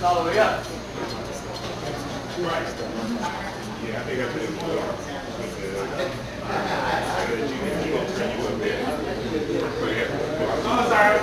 all the way up. Yeah, I think I put it more. Oh, sorry.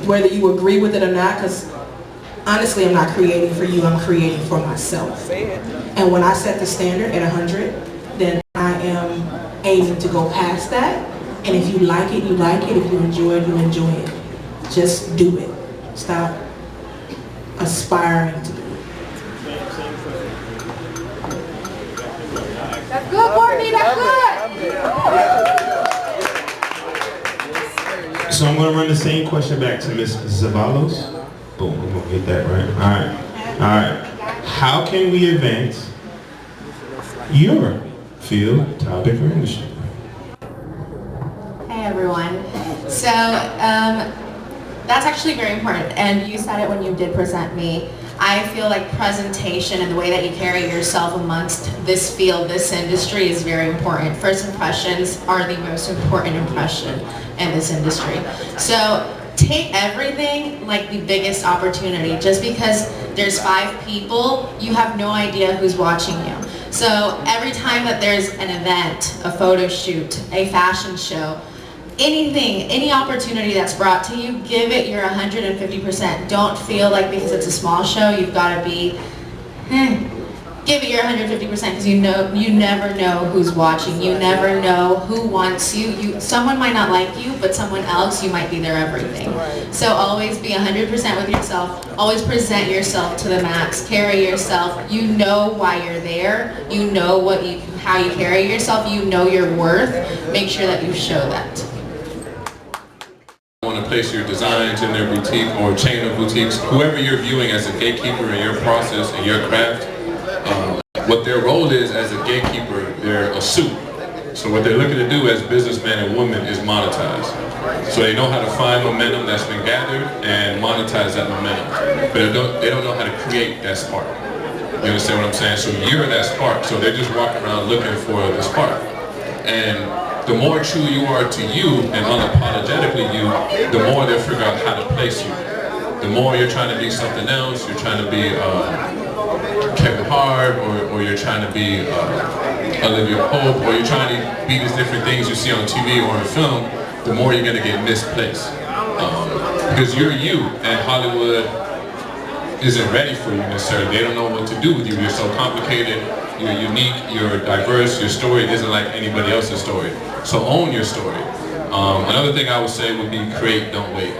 Whether you agree with it or not, because honestly, I'm not creating for you, I'm creating for myself. And when I set the standard at 100, then I am aiming to go past that. And if you like it, you like it. If you enjoy it, you enjoy it. Just do it. Stop aspiring to do it. That's good, Courtney, that's good. So I'm going to run the same question back to Ms. Zavalos. Boom, we're going to get that right. All right. How can we advance your field, topic, or industry? Hey everyone. So that's actually very important, and you said it when you did present me. I feel like presentation and the way that you carry yourself amongst this field, this industry is very important. First impressions are the most important impression in this industry. So take everything like the biggest opportunity. Just because there's 5 people, you have no idea who's watching you. So every time that there's an event, a photo shoot, a fashion show, anything, any opportunity that's brought to you, give it your 150%. Don't feel like because it's a small show, you've got to be, give it your 150% because you never know who's watching. You never know who wants you. Someone might not like you, but someone else, you might be their everything. So always be 100% with yourself. Always present yourself to the max. Carry yourself. You know why you're there. You know how you carry yourself. You know your worth. Make sure that you show that. Want to place your designs in their boutique or chain of boutiques, whoever you're viewing as a gatekeeper in your process and your craft, what their role is as a gatekeeper, they're a suit. So what they're looking to do as businessmen and women is monetize. So they know how to find momentum that's been gathered and monetize that momentum. But they don't know how to create that spark. You understand what I'm saying? So you're that spark. So they're just walking around looking for the spark. And the more true you are to you and unapologetically you, the more they'll figure out how to place you. The more you're trying to be something else, you're trying to be Kevin Hart, or you're trying to be Olivia Pope, or you're trying to be these different things you see on TV or in film, the more you're going to get misplaced. Because you're you, and Hollywood isn't ready for you necessarily. They don't know what to do with you. You're so complicated, you're unique, you're diverse, your story isn't like anybody else's story. So own your story. Another thing I would say would be create, don't wait.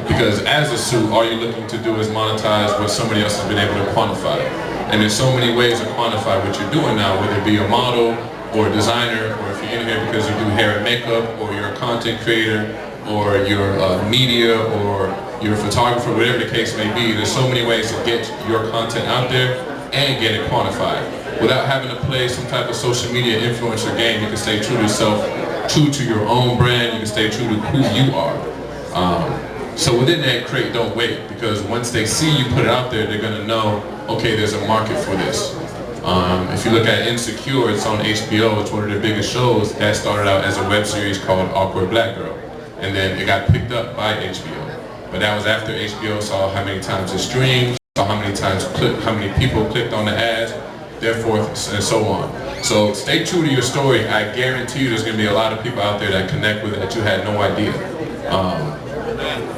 Because as a suit, all you're looking to do is monetize what somebody else has been able to quantify. And there's so many ways to quantify what you're doing now, whether it be a model or a designer, or if you're in here because you do hair and makeup, or you're a content creator, or you're media, or you're a photographer, whatever the case may be. There's so many ways to get your content out there and get it quantified. Without having to play some type of social media influencer game, you can stay true to yourself, true to your own brand, you can stay true to who you are. So within that, create, don't wait, because once they see you put it out there, they're gonna know, okay, there's a market for this. If you look at Insecure, it's on HBO, it's one of their biggest shows. That started out as a web series called Awkward Black Girl, and then it got picked up by HBO. But that was after HBO saw how many times it streamed, saw how many times how many people clicked on the ads, therefore, and so on. So stay true to your story. I guarantee you there's going to be a lot of people out there that connect with it that you had no idea.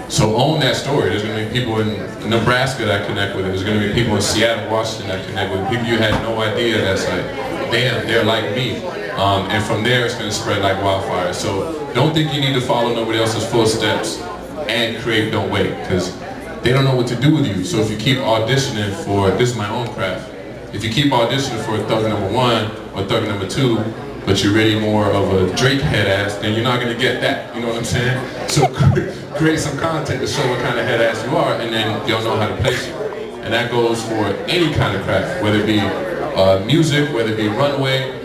So own that story. There's going to be people in Nebraska that connect with it. There's going to be people in Seattle, Washington that connect with it. People you had no idea that's like, damn, they're like me. And from there, it's going to spread like wildfire. So don't think you need to follow nobody else's footsteps and create Don't Wait, because they don't know what to do with you. So if you keep auditioning for, this is my own craft, if you keep auditioning for Thug number 1 or Thug number 2, but you're really more of a Drake head ass, then you're not going to get that, you know what I'm saying? So create some content to show what kind of head ass you are, and then they'll know how to place you. And that goes for any kind of craft, whether it be music, whether it be runway.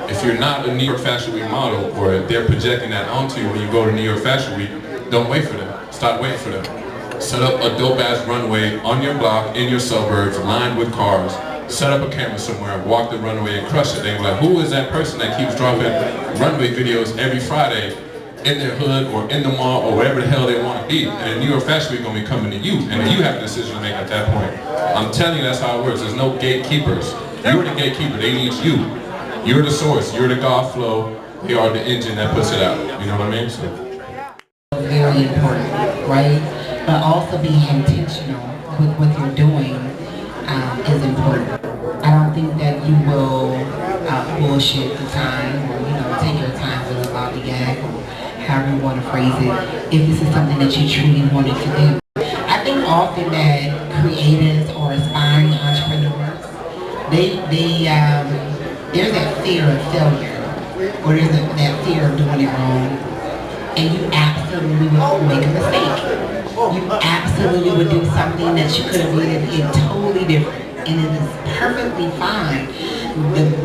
If you're not a New York Fashion Week model, or they're projecting that onto you when you go to New York Fashion Week, don't wait for them. Stop waiting for them. Set up a dope ass runway on your block, in your suburbs, lined with cars. Set up a camera somewhere, walk the runway and crush it. They be like, who is that person that keeps dropping runway videos every Friday in their hood or in the mall or wherever the hell they want to be? And New York Fashion Week gonna be coming to you, and then you have a decision to make at that point. I'm telling you, that's how it works. There's no gatekeepers. You're the gatekeeper. They need you. You're the source. You're the God flow. They are the engine that puts it out. You know what I mean? So. Very important, right? But also being intentional with what you're doing is important. I don't think that you will bullshit the time, or take your time with a lollygag, or however you want to phrase it, if this is something that you truly wanted to do. I think often that creatives or aspiring entrepreneurs, there's that fear of failure, or there's that fear of doing it wrong, and you absolutely will make a mistake. You absolutely would do something that you could have been totally different, and it is perfectly fine.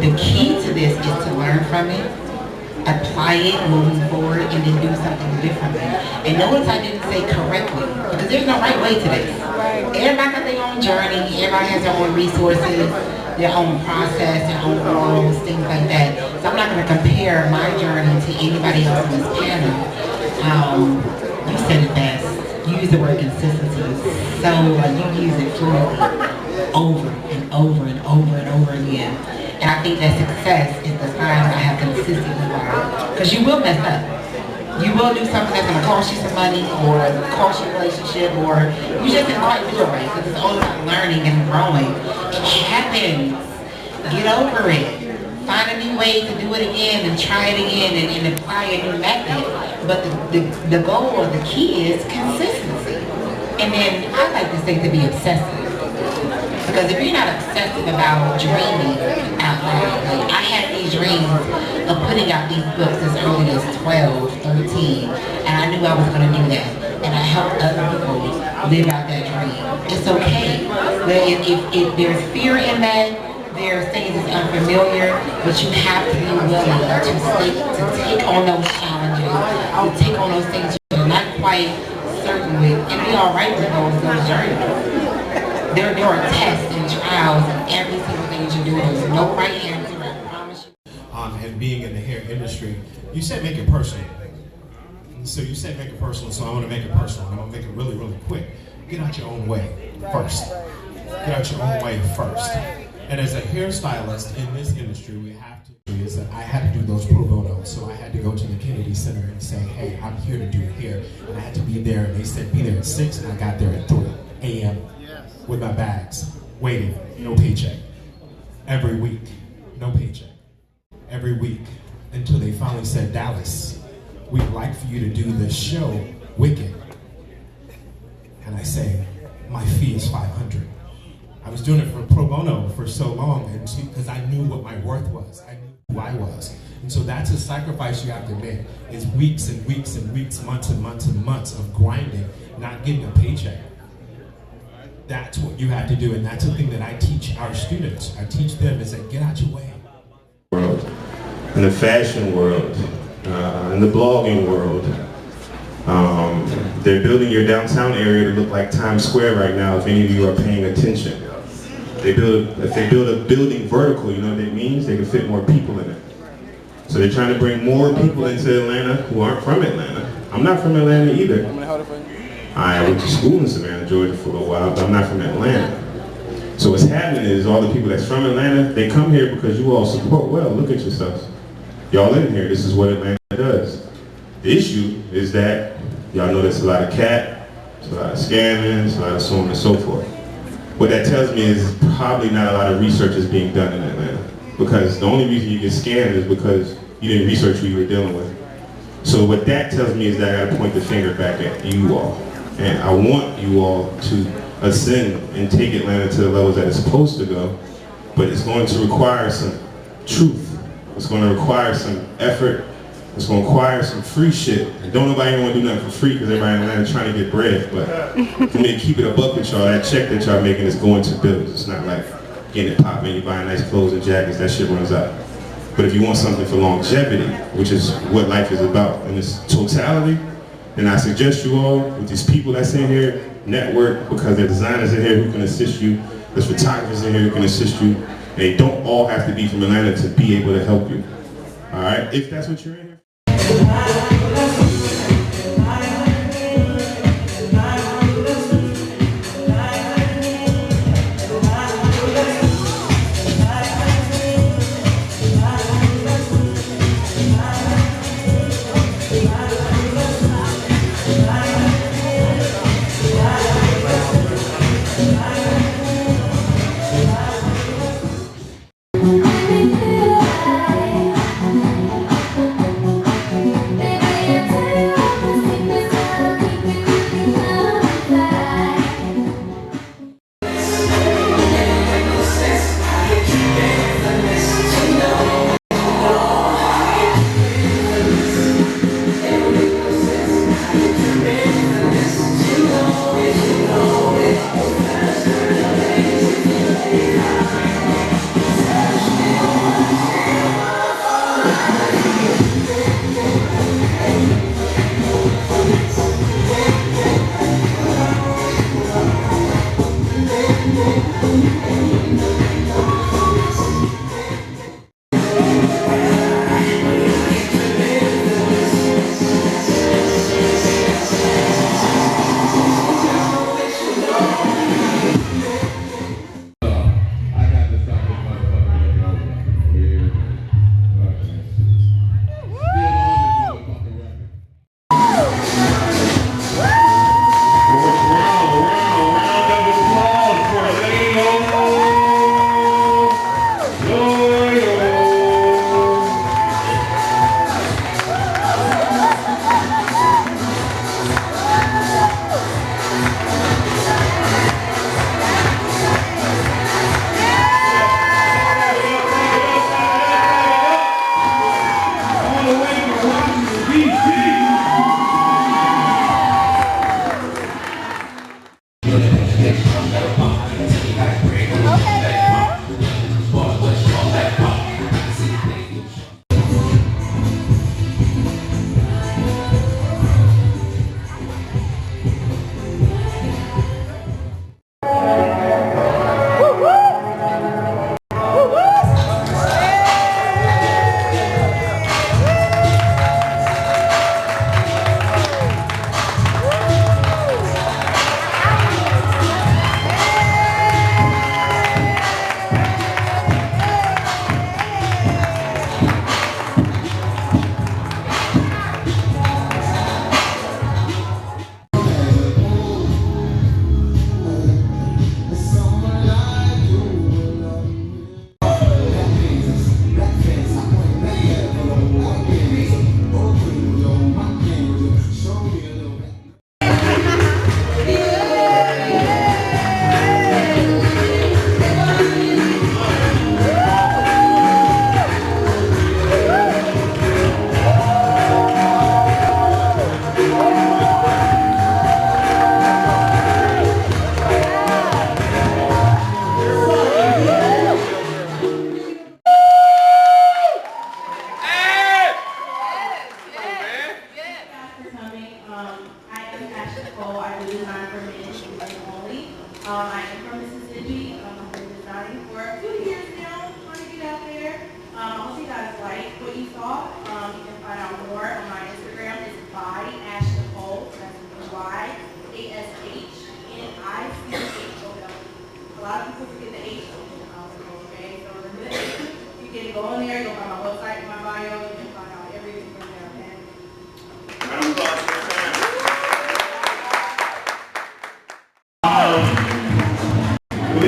The key to this is to learn from it, apply it moving forward, and then do something differently. And notice I didn't say correctly, because there's no right way to this. Everybody got their own journey, everybody has their own resources, their own process, their own goals, things like that. So I'm not going to compare my journey to anybody else on this panel. You said it best. You use the word consistency. So you use it fluently over and over and over and over again. And I think that success is the sign I have consistently learned. Because you will mess up. You will do something that's going to cost you some money, or cost you a relationship, or you just didn't quite do it right. Because it's all about learning and growing. It happens. Get over it. Find a new way to do it again and try it again and apply a new method. But the goal or the key is consistency. And then I like to say to be obsessive. Because if you're not obsessive about dreaming out loud, like I had these dreams of putting out these books as early as 12, 13, and I knew I was going to do that. And I helped other people live out that dream. It's okay. But if there's fear in that, there's things that's unfamiliar, but you have to be willing to take on those challenges, to take on those things you're not quite certain with, and be all right with those journeys. There are tests and trials and every single thing that you're doing. There's no right answer, I promise you. And being in the hair industry, you said make it personal. So you said make it personal, so I want to make it personal. I'm going to make it really, really quick. Get out your own way first. Get out your own way first. And as a hairstylist in this industry, we have to do is that I had to do those pro bono. So I had to go to the Kennedy Center and say, hey, I'm here to do hair. And I had to be there, and they said be there at 6, and I got there at 3 a.m. with my bags, waiting, no paycheck. Every week, no paycheck. Every week, until they finally said, Dallas, we'd like for you to do this show, Wicked. And I say, my fee is $500. I was doing it for pro bono for so long, and because I knew what my worth was. I knew who I was. And so that's a sacrifice you have to make, is weeks and weeks and weeks, months and months and months of grinding, not getting a paycheck. That's what you have to do, and that's the thing that I teach our students. I teach them is that get out your way. World, in the fashion world, in the blogging world, they're building your downtown area to look like Times Square right now, if any of you are paying attention. If they build a building vertical, you know what that means? They can fit more people in it. So they're trying to bring more people into Atlanta who aren't from Atlanta. I'm not from Atlanta either. I went to school in Savannah, Georgia for a little while, but I'm not from Atlanta. So what's happening is all the people that's from Atlanta, they come here because you all support well. Look at yourselves. Y'all in here, this is what Atlanta does. The issue is that y'all know there's a lot of cat, It's a lot of scamming, it's a lot of so on and so forth. What that tells me is probably not a lot of research is being done in Atlanta, because the only reason you get scammed is because you didn't research who you were dealing with. So what that tells me is that I gotta point the finger back at you all. And I want you all to ascend and take Atlanta to the levels that it's supposed to go, but it's going to require some truth. It's going to require some effort. It's going to require some free shit. And don't nobody want to do nothing for free because everybody in Atlanta trying to get bread, but for me to keep it a buck with y'all, that check that y'all making is going to bills. It's not like getting it popping, you buying nice clothes and jackets, that shit runs out. But if you want something for longevity, which is what life is about in its totality, then I suggest you all, with these people that's in here, network, because there are designers in here who can assist you, there's photographers in here who can assist you, and they don't all have to be from Atlanta to be able to help you. All right, if that's what you're in here.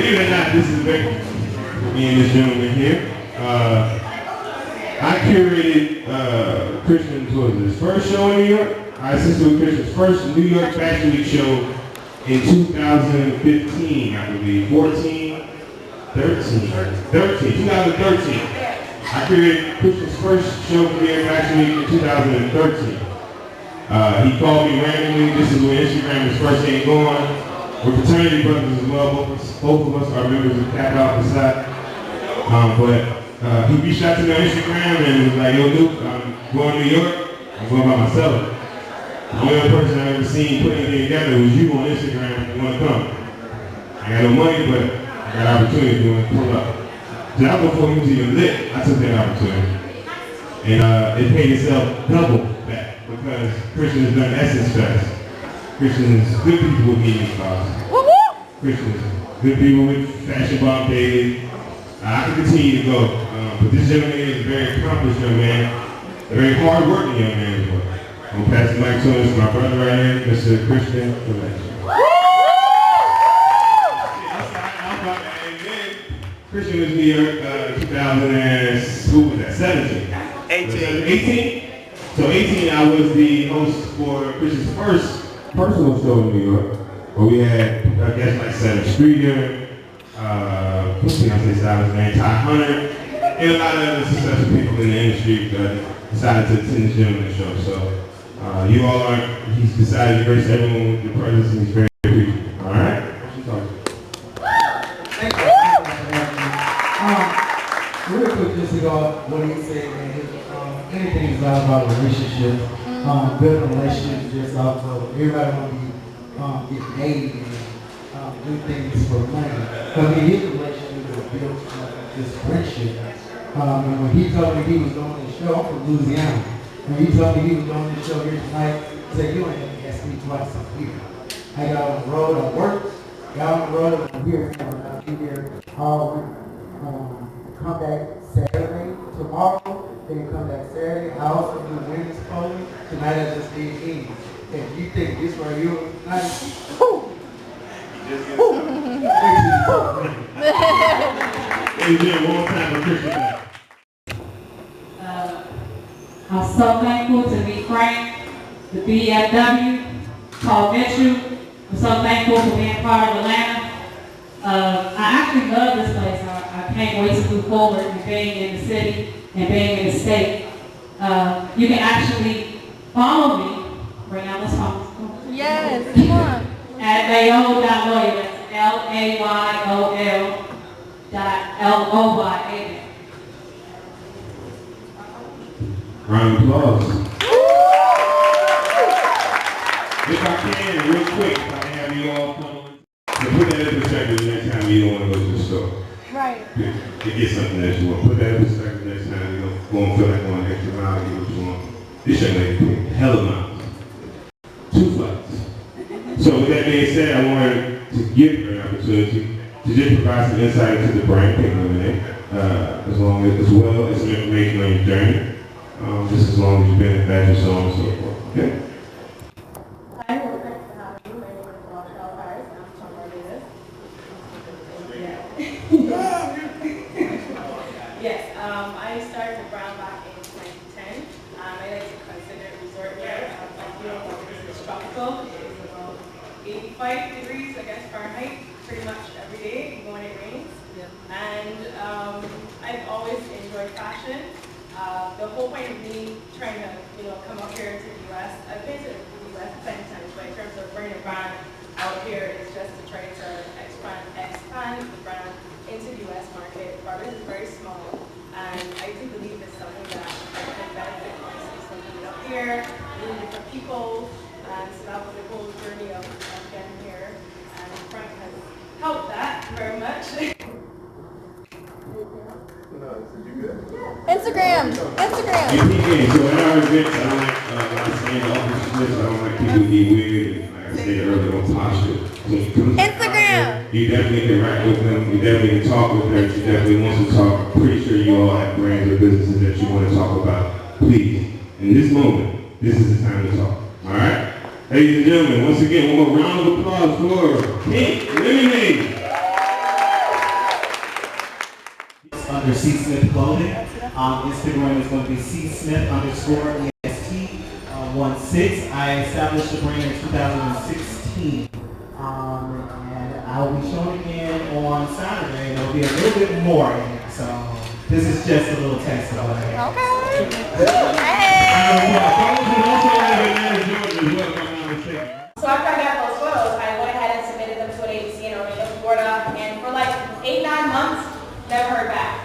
Believe it or not, this is Becky. Me and this gentleman here. I curated Christien's his first show in New York. I assisted with Christien's first New York Fashion Week show in 2015, I believe. 2013. I created Christien's first show for New York Fashion Week in 2013. He called me randomly. This is when Instagram was first getting going. We're fraternity brothers as well. Both of us are members of Cap Out the Side. But he reached out to me on Instagram and was like, yo, Luke, I'm going to New York. I'm going by myself. The only other person I've ever seen put anything together was you on Instagram. You want to come? I got no money, but I got an opportunity to pull up. So that was before he was even lit. I took that opportunity. And it paid itself double back because Christian has done Essence Fest. Christian is good people with meeting stars. Christian is good people with Fashion Bomb Daily. I can continue to go. But this gentleman is a very accomplished young man, a very hard-working young man as well. I'm going to pass the mic to him. It's my brother right here, Mr. Christien. Christien was New York 2017. 18? So 18, I was the host for Christien's first personal show in New York, where we had, I guess, like 7th Streeter, what's the name, Ty Hunter, and a lot of other successful people in the industry decided to attend this gentleman's show. So you all are, he's decided to grace everyone with your presence, and he's very appreciative. All right? Thank you. Real quick, just to go off what he said, man, anything is all about relationships. Building relationships just off of everybody want to be get paid and do things for money. But his relationship was built this friendship. And when he told me he was doing this show, I'm from Louisiana. When he told me he was doing this show here tonight, he said, you ain't going to ask me twice a year. I got on the road, I worked, got on the road, I'm here, I'll be here all week. Come back Saturday, tomorrow, then come back Saturday. I also do women's clothing. Tonight I just did Eve. If you think this right here was nice, I'm so thankful to be Frank, the BFW, Paul Mitchell. I'm so thankful for being part of Atlanta. I actually love this place. I can't wait to move forward and being in the city and being in the state. You can actually follow me. Bring out the song. Yes, come on. At Layol Loyal. That's LAYOL.LOYA. Round of applause. If I can, real quick, if I can have you all come on. So put that in perspective the next time you don't want to go to the store. Right. To get something that you want. Put that in perspective next time you don't feel like going extra mile to get what you want. This young lady paid hell of miles. 2 flights. So with that being said, I wanted to give her an opportunity to just provide some insight into the Bryant Pink Lemonade, as well as some information on your journey. Just as long as you've been at Badger, so on and so forth. Okay? Hi, well, thanks for having me. My name is Rotchelle, Parris. I'm from Barbados. Yes, I started with Brown back in 2010. I like to consider it resort wear. This is tropical. It is about 85 degrees, I guess, Fahrenheit, pretty much every day, even when it rains. And I've always enjoyed fashion. The whole point of me trying to, come up here to the U.S., I've been to the U.S. plenty of times, but in terms of bringing a brand out here, it's just to try to expand the brand into the U.S. market. Barbados is very small, and I do believe it's something that I can benefit from. Something up here, meeting different people, and so that was the whole journey of getting here. And Frank has helped that very much. Instagram. So at our events, I don't like saying officers, I don't like people to be weird, and like I said earlier, don't posture. Instagram. You definitely can write with them, you definitely can talk with her, she definitely wants to talk. I'm pretty sure you all have brands or businesses that you want to talk about. Please, in this moment, this is the time to talk. Alright? Ladies and gentlemen, once again, one more round of applause for Pink Lemonade. under C.Smith Clothing. Instagram is going to be C.Smith_EST16. I established the brand in 2016. And I'll be showing again on Saturday, and there'll be a little bit more in it. So this is just a little taste of what I have. So after I got those photos, I went ahead and submitted them to an agency in Orlando, Florida, and for like 8-9 months, never heard back.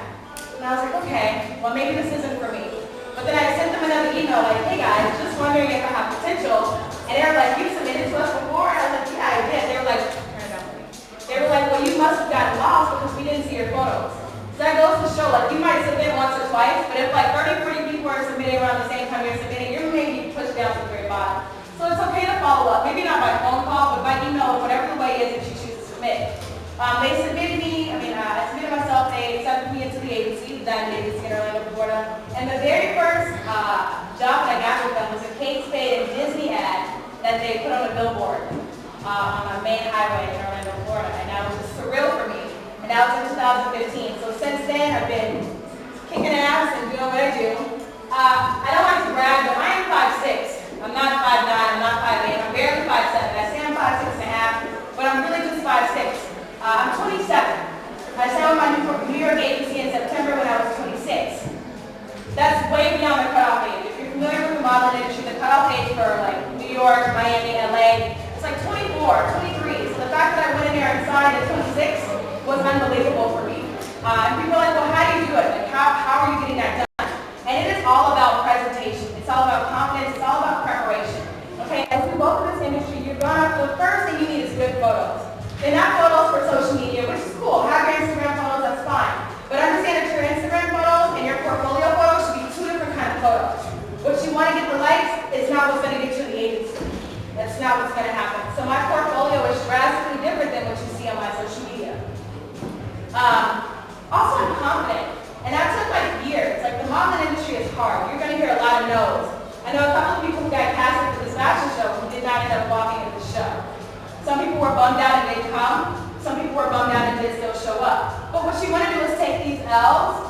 And I was like, okay, well maybe this isn't for me. But then I sent them another email like, hey guys, just wondering if I have potential. And they were like, you submitted to us before? And I was like, yeah, I did. They were like, turn it down for me. They were like, well, you must have gotten lost because we didn't see your photos. So that goes to show, like, you might submit once or twice, but if like 30, 40 people are submitting around the same time you're submitting, you're maybe pushed down to the very bottom. So it's okay to follow up. Maybe not by phone call, but by email or whatever the way is that you choose to submit. They submitted me, I submitted myself, they accepted me into the agency, the diamond agency in Orlando, Florida. And the very first job that I got with them was a Kate Spade and Disney ad that they put on a billboard on a main highway in Orlando, Florida. And that was just surreal for me. And that was in 2015. So since then, I've been kicking ass and doing what I do. I don't like to brag, but I am 5'6". I'm not 5'9", I'm not 5'8", I'm barely 5'7". I say I'm 5'6 and a half, but I'm really just 5'6". I'm 27. I signed with my New York agency in September when I was 26. That's way beyond the cutoff age. If you're familiar with the modeling industry, the cutoff age for like New York, Miami, LA, it's like 24, 23. So the fact that I went in there and signed at 26 was unbelievable for me. And people are like, well, how do you do it? Like, how are you getting that done? And it is all about presentation. It's all about confidence. It's all about preparation. Okay, as we go through this industry, you're gonna, the first thing you need is good photos. They're not photos for social media, which is cool. Have your Instagram photos, that's fine. But understand that your Instagram photos and your portfolio photos should be two different kinds of photos. What you want to get the likes is not what's going to get you the agency. That's not what's going to happen. So my portfolio is drastically different than what you see on my social media. Also, I'm confident. And that took like years. Like the modeling industry is hard. You're going to hear a lot of no's. I know a couple of people who got casted for this fashion show who did not end up walking into the show. Some people were bummed out and didn't come. Some people were bummed out and did still show up. But what you want to do is take these L's,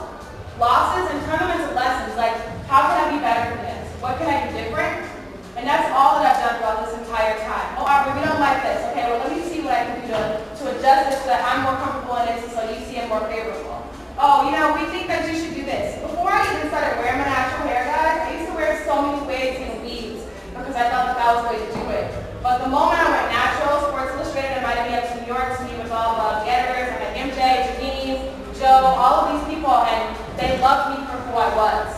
losses, and turn them into lessons. Like, how can I be better than this? What can I do different? And that's all that I've done throughout this entire time. Oh, Arlett, we don't like this. Okay, well, let me see what I can do to adjust this so that I'm more comfortable in it so you see it more favorable. Oh, you know, we think that you should do this. Before I even started wearing my natural hair, guys, I used to wear so many wigs and weaves because I thought that was the way to do it. But the moment I went natural, Sports Illustrated invited me up to New York to meet with all the editors. I met MJ, Janine, Joe, all of these people, and they loved me for who I was.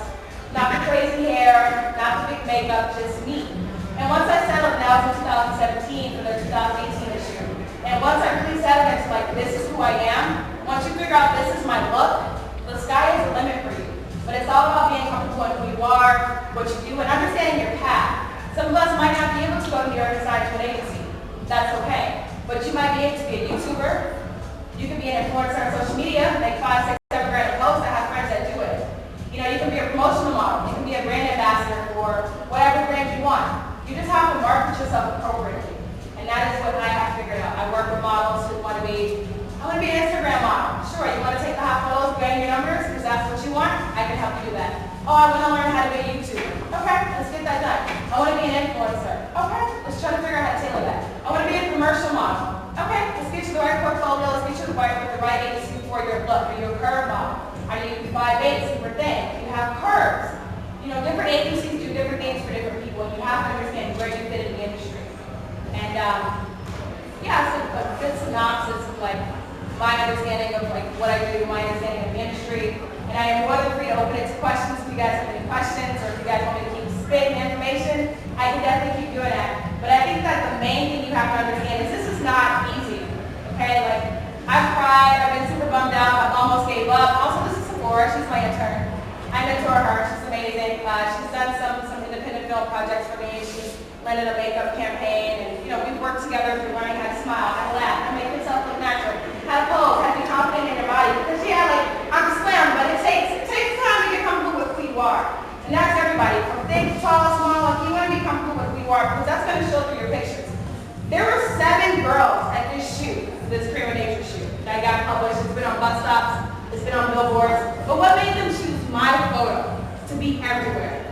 Not the crazy hair, not the big makeup, just me. And once I settled, now it's in 2017 for their 2018 issue. And once I really settled into like, this is who I am, once you figure out this is my look, the sky is the limit for you. But it's all about being comfortable in who you are, what you do, and understanding your path. Some of us might not be able to go to New York and sign to an agency. That's okay. But you might be able to be a YouTuber. You can be an influencer on social media, make 5, 6, 7 grand a post. I have friends that do it. You know, you can be a promotional model. You can be a brand ambassador for whatever brand you want. You just have to market yourself appropriately. And that is what I have figured out. I work with models who want to be, I want to be an Instagram model. Sure, you want to take the hot photos, gain your numbers, because that's what you want? I can help you do that. Oh, I want to learn how to be a YouTuber. Okay, let's get that done. I want to be an influencer. Okay, let's try to figure out how to tailor that. I want to be a commercial model. Okay, let's get you the right portfolio. Let's get you the right agency for your look. Are you a curve model? Are you 5'8", super thin? You have curves. You know, different agencies do different things for different people. You have to understand where you fit in the industry. And yeah, so a good synopsis of like my understanding of like what I do, my understanding of the industry. And I am more than free to open it to questions if you guys have any questions, or if you guys want me to keep spitting information, I can definitely keep doing that. But I think that the main thing you have to understand is this is not easy. Okay, like I've cried, I've been super bummed out, I've almost gave up. Also, this is Sephora, she's my intern. I mentor her, she's amazing. She's done some independent film projects for me. She's led a makeup campaign, and you know, we've worked together through learning how to smile, how to laugh, how to make yourself look natural, how to pose, how to be confident in your body. Because yeah, like I'm slim, but it takes time to get comfortable with who you are. And that's everybody, from thick, tall, small. Like you want to be comfortable with who you are, because that's going to show through your pictures. There were 7 girls at this shoot, this Cream of Nature shoot, that got published. It's been on bus stops, it's been on billboards. my photo to be everywhere.